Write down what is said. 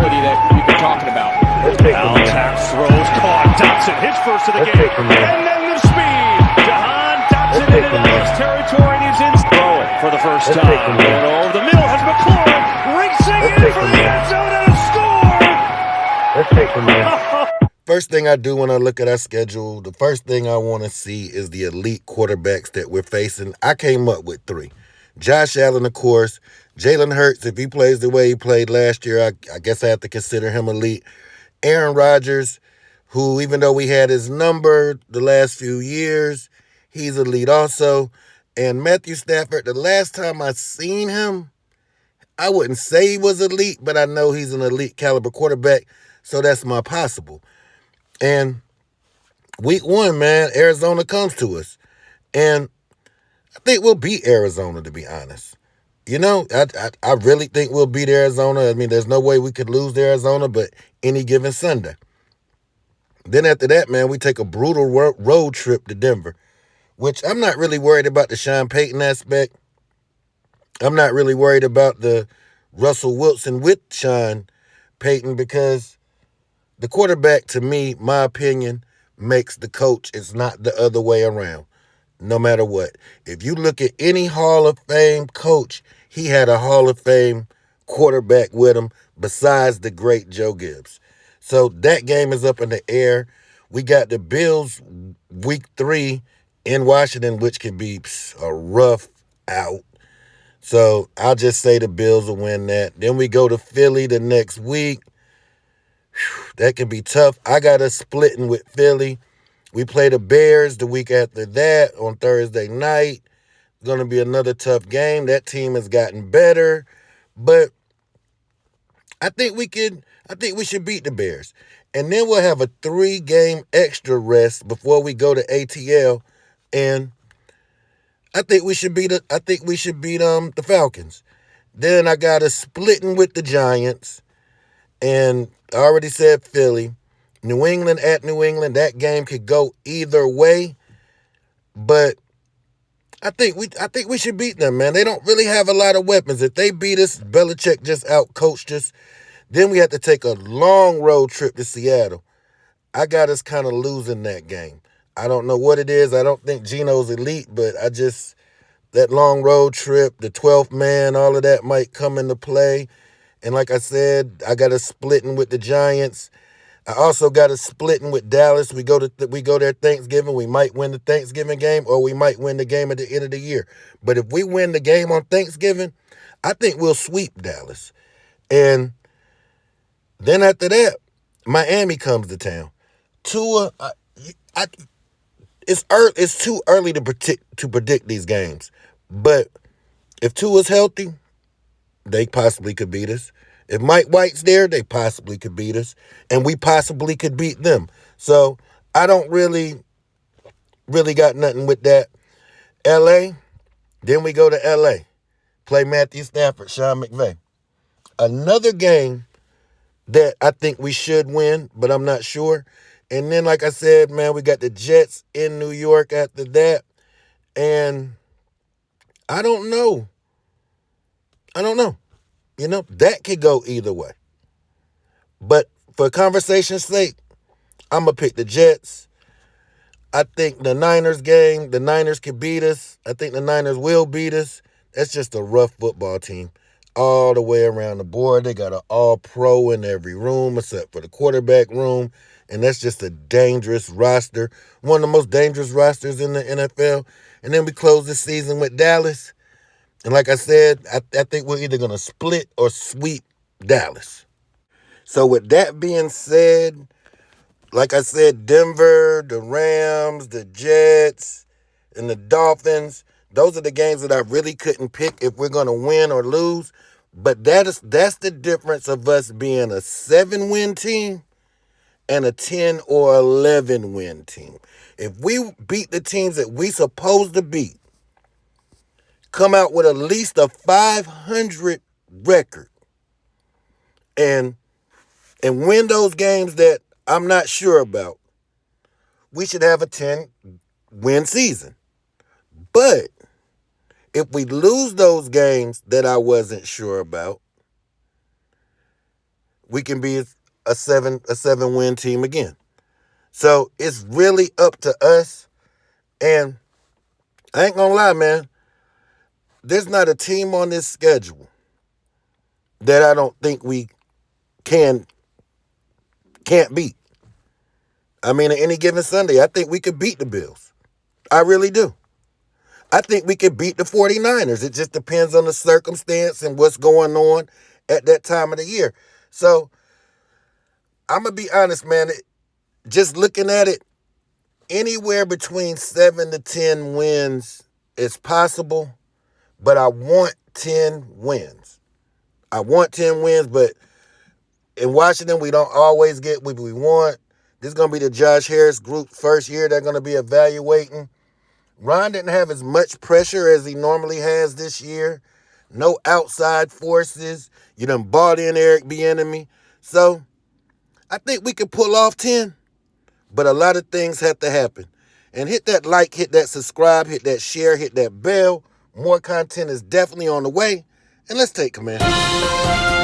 ability that we've been talking about. Taps, throws, caught. Dotson, his first of the game. And then the speed. Jahan Dotson into Dallas territory. He's in. Throw it for the first time. And over the middle has McLaurin racing in for the end zone and a score. Let's take from there. First thing I do when I look at our schedule, the first thing I want to see is the elite quarterbacks that we're facing. I came up with 3. Josh Allen, of course. Jalen Hurts, if he plays the way he played last year, I guess I have to consider him elite. Aaron Rodgers, who, even though we had his number the last few years, he's elite also. And Matthew Stafford, the last time I seen him, I wouldn't say he was elite, but I know he's an elite caliber quarterback, so that's my possible. And week 1, man, Arizona comes to us. And I think we'll beat Arizona, to be honest. You know, I really think we'll beat Arizona. I mean, there's no way we could lose to Arizona, but any given Sunday. Then after that, man, we take a brutal road trip to Denver, which I'm not really worried about the Sean Payton aspect. I'm not really worried about the Russell Wilson with Sean Payton because the quarterback, to me, my opinion, makes the coach. It's not the other way around, no matter what. If you look at any Hall of Fame coach, he had a Hall of Fame quarterback with him besides the great Joe Gibbs. So that game is up in the air. We got the Bills week 3 in Washington, which can be a rough out. So I'll just say the Bills will win that. Then we go to Philly the next week. That can be tough. I got us splitting with Philly. We play the Bears the week after that on Thursday night. It's going to be another tough game. That team has gotten better. But I think we should beat the Bears. And then we'll have a 3-game extra rest before we go to ATL. And I think we should beat the Falcons. Then I got us splitting with the Giants. And I already said Philly. New England at New England, that game could go either way. But I think we should beat them, man. They don't really have a lot of weapons. If they beat us, Belichick just outcoached us. Then we have to take a long road trip to Seattle. I got us kind of losing that game. I don't know what it is. I don't think Geno's elite, but that long road trip, the 12th man, all of that might come into play. And like I said, I got us splitting with the Giants. I also got us splitting with Dallas. We go there Thanksgiving. We might win the Thanksgiving game, or we might win the game at the end of the year. But if we win the game on Thanksgiving, I think we'll sweep Dallas. And then after that, Miami comes to town. Tua, it's too early to predict these games. But if Tua's healthy, they possibly could beat us. If Mike White's there, they possibly could beat us. And we possibly could beat them. So I don't really got nothing with that. L.A., then we go to L.A., play Matthew Stafford, Sean McVay. Another game that I think we should win, but I'm not sure. And then, like I said, man, we got the Jets in New York after that. And I don't know. You know, that could go either way. But for conversation's sake, I'm going to pick the Jets. I think the Niners game, the Niners can beat us. I think the Niners will beat us. That's just a rough football team all the way around the board. They got an all-pro in every room except for the quarterback room, and that's just a dangerous roster, one of the most dangerous rosters in the NFL. And then we close the season with Dallas. And like I said, I think we're either going to split or sweep Dallas. So with that being said, like I said, Denver, the Rams, the Jets, and the Dolphins, those are the games that I really couldn't pick if we're going to win or lose. But that's the difference of us being a 7-win team and a 10 or 11-win team. If we beat the teams that we supposed to beat, come out with at least a 500 record, and win those games that I'm not sure about, we should have a 10-win season. But if we lose those games that I wasn't sure about, we can be a seven win team again. So it's really up to us. And I ain't gonna lie, man. There's not a team on this schedule that I don't think we can't beat. I mean, at any given Sunday, I think we could beat the Bills. I really do. I think we could beat the 49ers. It just depends on the circumstance and what's going on at that time of the year. So I'm going to be honest, man. Just looking at it, anywhere between 7 to 10 wins is possible, but I want 10 wins. I want 10 wins, but in Washington, we don't always get what we want. This is going to be the Josh Harris group first year they're going to be evaluating. Ron didn't have as much pressure as he normally has this year. No outside forces. You done bought in Eric Bieniemy. So I think we could pull off 10, but a lot of things have to happen. And hit that like, hit that subscribe, hit that share, hit that bell. More content is definitely on the way. And let's take command.